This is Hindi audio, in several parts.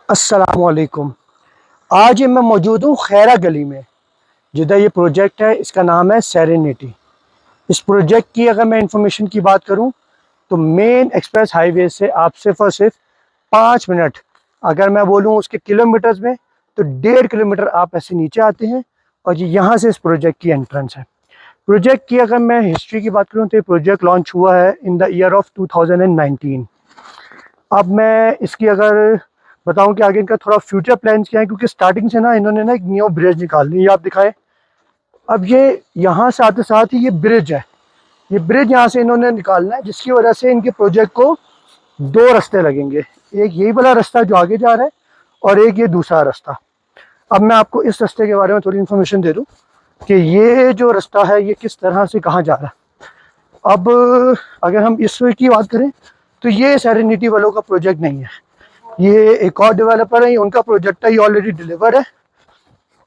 अस्सलामुअलैकुम। आज ये मैं मौजूद हूँ खैरा गली में, जिधर ये प्रोजेक्ट है। इसका नाम है सेरेनिटी। इस प्रोजेक्ट की अगर मैं इंफॉर्मेशन की बात करूँ तो मेन एक्सप्रेस हाईवे से आप सिर्फ और सिर्फ 5 मिनट, अगर मैं बोलूँ उसके किलोमीटर्स में, तो 1.5 किलोमीटर आप ऐसे नीचे आते हैं और ये यहाँ से इस प्रोजेक्ट की एंट्रेंस है। प्रोजेक्ट की अगर मैं हिस्ट्री की बात करूँ तो ये प्रोजेक्ट लॉन्च हुआ है इन द ईयर ऑफ 2019। अब मैं इसकी अगर बताऊं कि आगे इनका थोड़ा फ्यूचर प्लान्स क्या है, क्योंकि स्टार्टिंग से ना इन्होंने ना एक न्यू ब्रिज निकाल ली, ये आप दिखाएं। अब ये यहाँ से आते साथ ही ये ब्रिज है, ये ब्रिज यहाँ से इन्होंने निकालना है, जिसकी वजह से इनके प्रोजेक्ट को दो रास्ते लगेंगे। एक यही वाला रास्ता जो आगे जा रहा है और एक ये दूसरा रास्ता। अब मैं आपको इस रास्ते के बारे में थोड़ी इन्फॉर्मेशन दे दूँ कि ये जो रास्ता है ये किस तरह से कहाँ जा रहा है। अब अगर हम इस की बात करें तो ये सेरेनिटी वालों का प्रोजेक्ट नहीं है, ये एक और डेवलपर है, उनका प्रोजेक्ट है, ये ऑलरेडी डिलीवर है।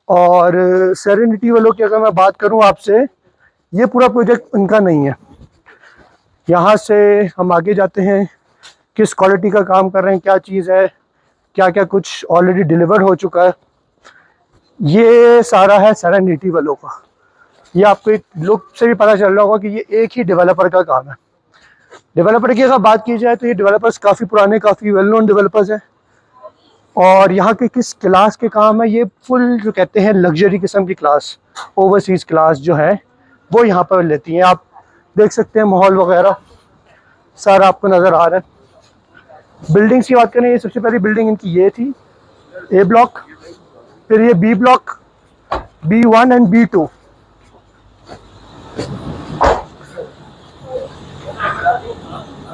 और सेरेनिटी वालों की अगर मैं बात करूं आपसे, ये पूरा प्रोजेक्ट उनका नहीं है। यहाँ से हम आगे जाते हैं, किस क्वालिटी का काम कर रहे हैं, क्या चीज़ है, क्या क्या कुछ ऑलरेडी डिलीवर हो चुका है, ये सारा है सेरेनिटी वालों का। ये आपको एक लुक से भी पता चल रहा होगा कि ये एक ही डेवलपर का काम है। डेवलपर की अगर बात की जाए तो ये डेवलपर्स काफ़ी पुराने, काफ़ी वेल नोन डेवलपर्स हैं। और यहाँ के किस क्लास के काम है, ये फुल जो कहते हैं लग्जरी किस्म की क्लास, ओवरसीज़ क्लास जो है वो यहाँ पर लेती हैं। आप देख सकते हैं माहौल वगैरह सारा आपको नज़र आ रहा है। बिल्डिंग्स की बात करें, ये सबसे पहली बिल्डिंग इनकी ये थी, ए ब्लॉक, फिर ये B block, B1 and B2।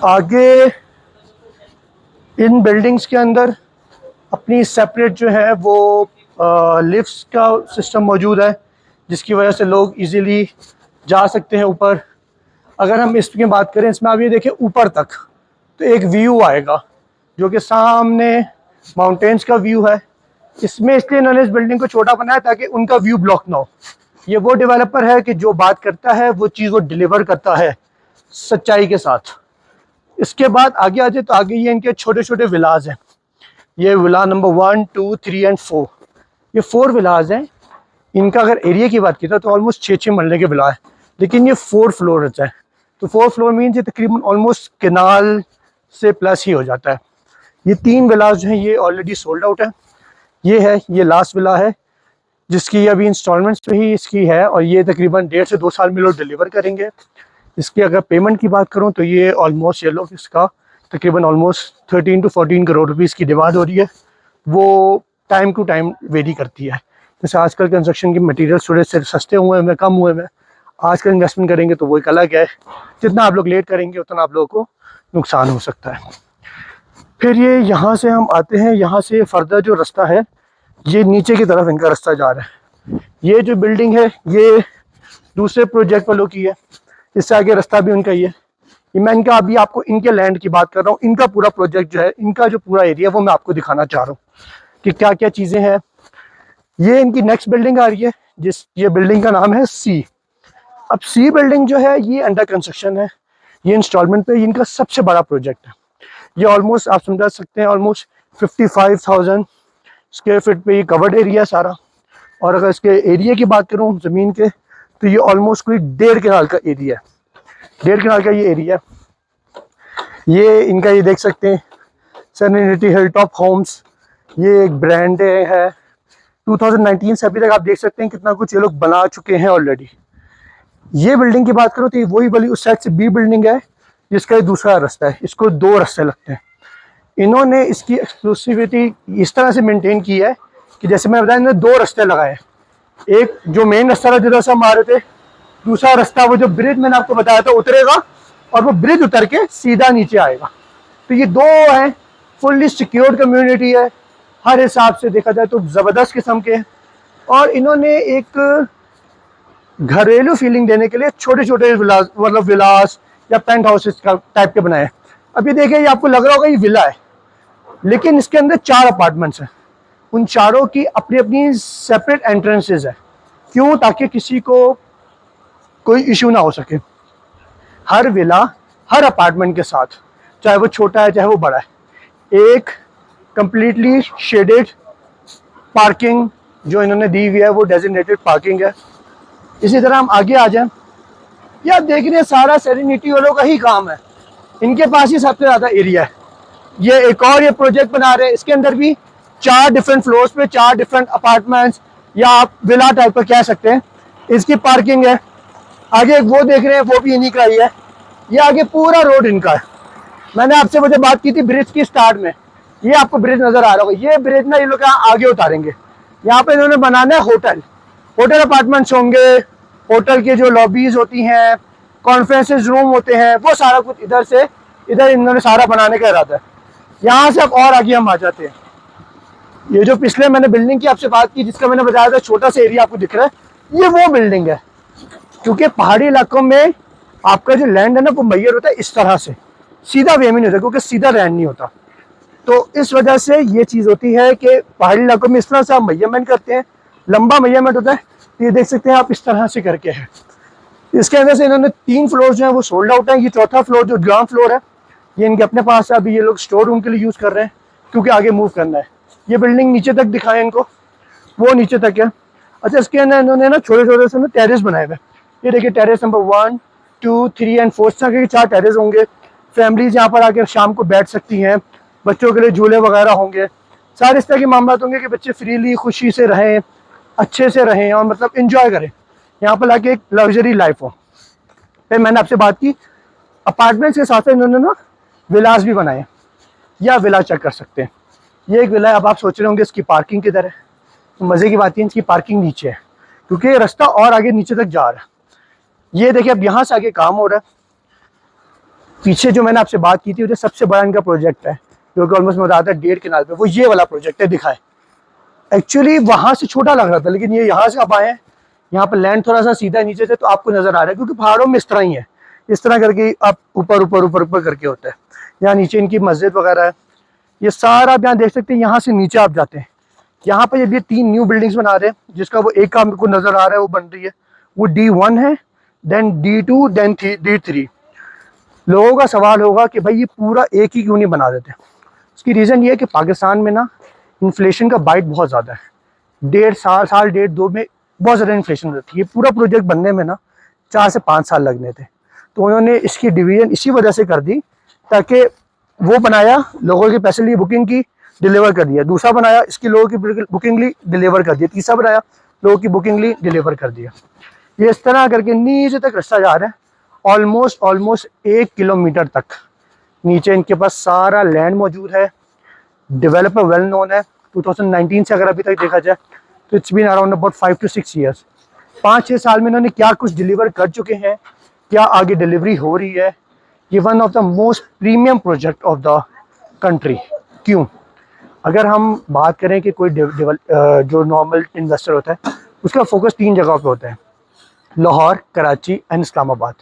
आगे इन बिल्डिंग्स के अंदर अपनी सेपरेट जो है वो लिफ्ट्स का सिस्टम मौजूद है, जिसकी वजह से लोग इजीली जा सकते हैं ऊपर। अगर हम इसकी बात करें, इसमें आप ये देखें ऊपर तक तो एक व्यू आएगा जो कि सामने माउंटेन्स का व्यू है। इसमें इसलिए इन्होंने इस बिल्डिंग को छोटा बनाया ताकि उनका व्यू ब्लॉक ना हो। ये वो डेवलपर है कि जो बात करता है वो चीज़ को डिलीवर करता है सच्चाई के साथ। इसके बाद आगे आ जाए तो आगे ये इनके छोटे छोटे विलाज हैं। ये विला नंबर 1, 2, 3 एंड 4, ये 4 विलाज हैं। इनका अगर एरिया की बात की तो ऑलमोस्ट 6 मरले के विला है, लेकिन ये 4 फ्लोर्स है। तो 4 फ्लोर मीन्स ये तकरीबन ऑलमोस्ट केनाल से प्लस ही हो जाता है। ये 3 विलाज जो हैं ये ऑलरेडी सोल्ड आउट है। ये है, ये लास्ट विला है जिसकी अभी इंस्टॉलमेंट्स पे ही इसकी है, और ये तकरीबन 1.5 से 2 साल में लोग डिलीवर करेंगे। इसकी अगर पेमेंट की बात करूँ तो ये ऑलमोस्ट ये लोग इसका तकरीबन ऑलमोस्ट 13 to 14 करोड़ रुपीज़ की डिमांड हो रही है। वो टाइम टू टाइम वेरी करती है। जैसे आजकल कंस्ट्रक्शन के मटेरियल्स थोड़े से सस्ते हुए हैं, कम हुए हैं, आजकल इन्वेस्टमेंट करेंगे तो वो एक अलग है। जितना आप लोग लेट करेंगे उतना आप लोगों को नुकसान हो सकता है। फिर ये यहाँ से हम आते हैं, यहाँ से फर्दर जो रास्ता है ये नीचे की तरफ इनका रास्ता जा रहा है। ये जो बिल्डिंग है ये दूसरे प्रोजेक्ट वालों की है, इससे आगे रास्ता भी उनका ही है। ये मैं इनका अभी आपको इनके लैंड की बात कर रहा हूँ। इनका पूरा प्रोजेक्ट जो है, इनका जो पूरा एरिया वो मैं आपको दिखाना चाह रहा हूँ कि क्या क्या चीज़ें हैं। ये इनकी नेक्स्ट बिल्डिंग आ रही है, ये बिल्डिंग का नाम है C। अब C बिल्डिंग जो है ये अंडर कंस्ट्रक्शन है, ये इंस्टॉलमेंट पे इनका सबसे बड़ा प्रोजेक्ट है। ये ऑलमोस्ट आप समझा सकते हैं ऑलमोस्ट 55,000 स्क्वायर फीट पे ये कवर्ड एरिया सारा। और अगर इसके एरिया की बात करूँ ज़मीन के, तो ये ऑलमोस्ट कोई 1.5 कनाल का एरिया है। 1.5 कनाल का ये एरिया। ये इनका ये देख सकते हैं सेरेनिटी हिलटॉप होम्स, ये एक ब्रांड है। 2019 से अभी तक आप देख सकते हैं कितना कुछ ये लोग बना चुके हैं ऑलरेडी। ये बिल्डिंग की बात करो तो ये वही वाली उस साइड से B बिल्डिंग है जिसका ये दूसरा रास्ता है। इसको 2 रास्ते लगते हैं। इन्होंने इसकी एक्सक्लूसिविटी इस तरह से मेंटेन की है कि जैसे मैं बताया, इन्होंने 2 रास्ते लगाए। एक जो मेन रास्ता था जिधर से हम आ रहे थे, दूसरा रास्ता वो जो ब्रिज मैंने आपको बताया था उतरेगा और वो ब्रिज उतर के सीधा नीचे आएगा। तो ये 2 हैं, फुल्ली सिक्योर्ड कम्युनिटी है, हर हिसाब से देखा जाए तो ज़बरदस्त किस्म के हैं। और इन्होंने एक घरेलू फीलिंग देने के लिए छोटे छोटे विलास, मतलब विलास या पेंट हाउसेस का टाइप के बनाए हैं। अब ये देखिए, ये आपको लग रहा होगा ये विला है, लेकिन इसके अंदर 4 अपार्टमेंट्स हैं। उन चारों की अपनी अपनी सेपरेट एंट्रेंसेस है। क्यों? ताकि किसी को कोई इशू ना हो सके। हर विला हर अपार्टमेंट के साथ, चाहे वो छोटा है चाहे वो बड़ा है, एक कम्प्लीटली शेडेड पार्किंग जो इन्होंने दी हुई है वो डेजिग्नेटेड पार्किंग है। इसी तरह हम आगे आ जाएं, या देख रहे हैं सारा सेरेनिटी वालों का ही काम है, इनके पास ही सबसे ज़्यादा एरिया है। ये एक और ये प्रोजेक्ट बना रहे हैं, इसके अंदर भी 4 डिफरेंट फ्लोर्स पे 4 डिफरेंट अपार्टमेंट्स या आप विला टाइप का कह सकते हैं, इसकी पार्किंग है। आगे एक वो देख रहे हैं वो भी इन्हीं का ही है। ये आगे पूरा रोड इनका है। मैंने आपसे मुझे बात की थी ब्रिज की स्टार्ट में, ये आपको ब्रिज नजर आ रहा होगा, ये ब्रिज ना ये लोग यहाँ आगे उतारेंगे। यहाँ पे इन्होंने बनाना है होटल, होटल अपार्टमेंट्स होंगे, होटल के जो लॉबीज होती हैं, कॉन्फ्रेंसेस रूम होते हैं, वो सारा कुछ इधर से इधर इन्होंने सारा बनाने का इरादा है। यहाँ से अब और आगे हम आ जाते हैं। ये जो पिछले मैंने बिल्डिंग की आपसे बात की जिसका मैंने बताया था छोटा सा एरिया आपको दिख रहा है, ये वो बिल्डिंग है। क्योंकि पहाड़ी इलाकों में आपका जो लैंड है ना वो मैयर होता है इस तरह से, सीधा वे में नहीं होता क्योंकि सीधा लैंड नहीं होता। तो इस वजह से ये चीज़ होती है कि पहाड़ी इलाकों में इस तरह से आप मेजरमेंट करते हैं, लंबा मेजरमेंट होता है। ये देख सकते हैं आप इस तरह से करके है। इसके अंदर से इन्होंने 3 फ्लोर जो है वो सोल्ड आउट है। ये चौथा फ्लोर जो ग्राउंड फ्लोर है ये इनके अपने पास है, अभी ये लोग स्टोर रूम के लिए यूज़ कर रहे हैं क्योंकि आगे मूव करना है। ये बिल्डिंग नीचे तक दिखाएं इनको, वो नीचे तक है। अच्छा, इसके अंदर इन्होंने ना छोटे छोटे से टेरेस बनाए हुए। ये देखिए टेरेस नंबर 1, 2, 3 एंड 4 तरह के 4 टेरेस होंगे। फैमिलीज यहाँ पर आकर शाम को बैठ सकती हैं, बच्चों के लिए झूले वगैरह होंगे, सारे इस तरह के मामला होंगे कि बच्चे फ्रीली खुशी से रहें, अच्छे से रहें और मतलब इंजॉय करें, यहाँ पर लाके एक लग्जरी लाइफ हो। फिर मैंने आपसे बात की अपार्टमेंट्स के साथ साथ इन्होंने ना विलास भी बनाए, या विला चेक कर सकते हैं। ये एक विला है। अब आप सोच रहे होंगे इसकी पार्किंग किधर है, तो मज़े की बात है इसकी पार्किंग नीचे है क्योंकि रास्ता और आगे नीचे तक जा रहा है। ये देखिए अब यहाँ से आगे काम हो रहा है। पीछे जो मैंने आपसे बात की थी वो सबसे बड़ा इनका प्रोजेक्ट है जो कि ऑलमोस्ट मैं बताया था 1.5 कनाल पे, वो ये वाला प्रोजेक्ट है दिखाए। एक्चुअली वहाँ से छोटा लग रहा था लेकिन ये यहाँ से आप आए हैं, यहाँ पर लैंड थोड़ा सा सीधा नीचे से तो आपको नजर आ रहा है क्योंकि पहाड़ों में इस तरह ही है, इस तरह करके आप ऊपर ऊपर ऊपर ऊपर करके होता है। यहाँ नीचे इनकी मस्जिद वगैरह है। ये सारा आप यहाँ देख सकते हैं। यहाँ से नीचे आप जाते हैं, यहाँ पर ये 3 न्यू बिल्डिंग्स बना रहे हैं जिसका वो एक काम को नजर आ रहा है वो बन रही है, वो D1 है, देन D2, देन D3। लोगों का सवाल होगा कि भाई ये पूरा एक ही क्यों नहीं बना देते। इसकी रीज़न ये है कि पाकिस्तान में ना इन्फ्लेशन का बाइट बहुत ज़्यादा है। 1.5 साल 1.5-2 में बहुत ज़्यादा इन्फ्लेशन रहती है। ये पूरा प्रोजेक्ट बनने में ना 4 से 5 साल लगने थे, तो उन्होंने इसकी डिवीजन इसी वजह से कर दी ताकि वो बनाया, लोगों के पैसे लिए बुकिंग की, डिलीवर कर दिया। दूसरा बनाया, इसकी लोगों की बुकिंग ली, डिलीवर कर दिया। तीसरा बनाया, लोगों की बुकिंग ली, डिलीवर कर दिया। ये इस तरह करके नीचे तक रास्ता जा रहा है, ऑलमोस्ट 1 किलोमीटर तक नीचे इनके पास सारा लैंड मौजूद है। डेवलपर वेल नोन है। 2019 से अगर अभी तक देखा जाए तो it's been around about 5 to 6 years. 5-6 साल में इन्होंने क्या कुछ डिलीवर कर चुके हैं, क्या आगे डिलीवरी हो रही है। ये one of the most premium project of the country. क्यों? अगर हम बात करें कि कोई जो नॉर्मल इन्वेस्टर होता है उसका फोकस 3 जगह पे होता है, लाहौर, कराची एंड इस्लामाबाद।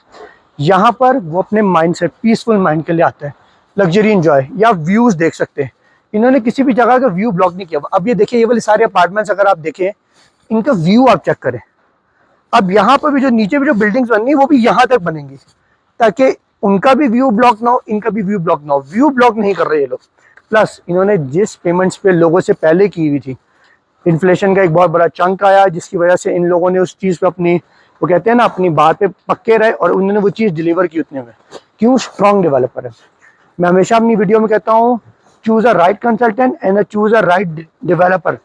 यहाँ पर वो अपने माइंड से पीसफुल माइंड के लिए आता है, लग्जरी इंजॉय या व्यूज़ देख सकते हैं। इन्होंने किसी भी जगह का व्यू ब्लॉक नहीं किया। अब ये देखिए, ये वाले सारे अपार्टमेंट्स अगर आप देखें इनका व्यू आप चेक करें। अब यहाँ पर भी जो नीचे भी जो बिल्डिंग्स बननी है वो भी यहाँ तक बनेंगी ताकि उनका भी व्यू ब्लॉक ना हो, इनका भी व्यू ब्लॉक ना हो। व्यू ब्लॉक नहीं कर रहे ये लोग। प्लस इन्होंने जिस पेमेंट्स पे लोगों से पहले की हुई थी, इन्फ्लेशन का एक बहुत बड़ा चंक आया जिसकी वजह से इन लोगों ने उस चीज़ पे अपनी, वो कहते हैं ना, अपनी बात पे पक्के रहे और उन्होंने वो चीज़ डिलीवर की उतने में। क्यों? स्ट्रॉन्ग डेवलपर है। मैं हमेशा अपनी वीडियो में कहता हूँ choose a right consultant and choose a right developer.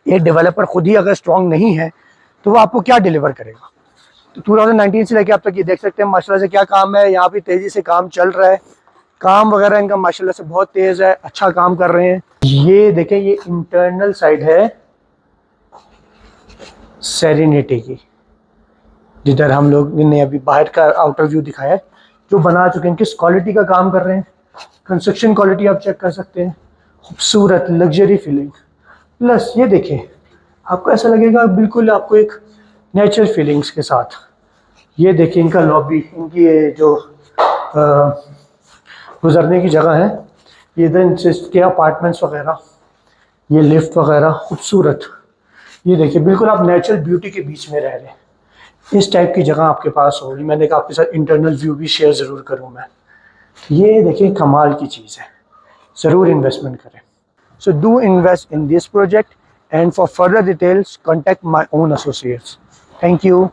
एक डेवलपर खुद ही अगर स्ट्रॉन्ग नहीं है तो वो आपको क्या डिलीवर करेगा। तो 2019 से लेके अब तक ये देख सकते हैं माशाल्लाह से क्या काम है। यहाँ भी तेज़ी से काम चल रहा है, काम वगैरह इनका माशाल्लाह से बहुत तेज़ है, अच्छा काम कर रहे हैं। ये देखें, ये इंटरनल साइड है सेरेनिटी की, जिधर हम लोग ने अभी बाहर का आउटर व्यू दिखाया है, जो बना चुके हैं, किस क्वालिटी का काम कर रहे हैं। कंस्ट्रक्शन क्वालिटी आप चेक कर सकते हैं, खूबसूरत लग्जरी फीलिंग। प्लस ये देखें, आपको ऐसा लगेगा बिल्कुल आपको एक नेचर फीलिंग्स के साथ। ये देखिए इनका लॉबी, इनकी ये जो गुजरने की जगह है, ये इधर के अपार्टमेंट्स वगैरह, ये लिफ्ट वगैरह खूबसूरत। ये देखिए बिल्कुल आप नेचुरल ब्यूटी के बीच में रह रहे हैं। इस टाइप की जगह आपके पास होगी। मैंने कहा आपके साथ इंटरनल व्यू भी शेयर ज़रूर करूँ मैं। ये देखिए कमाल की चीज़ है, ज़रूर इन्वेस्टमेंट करें। So do invest in this project, and for further details contact my own associates. Thank you.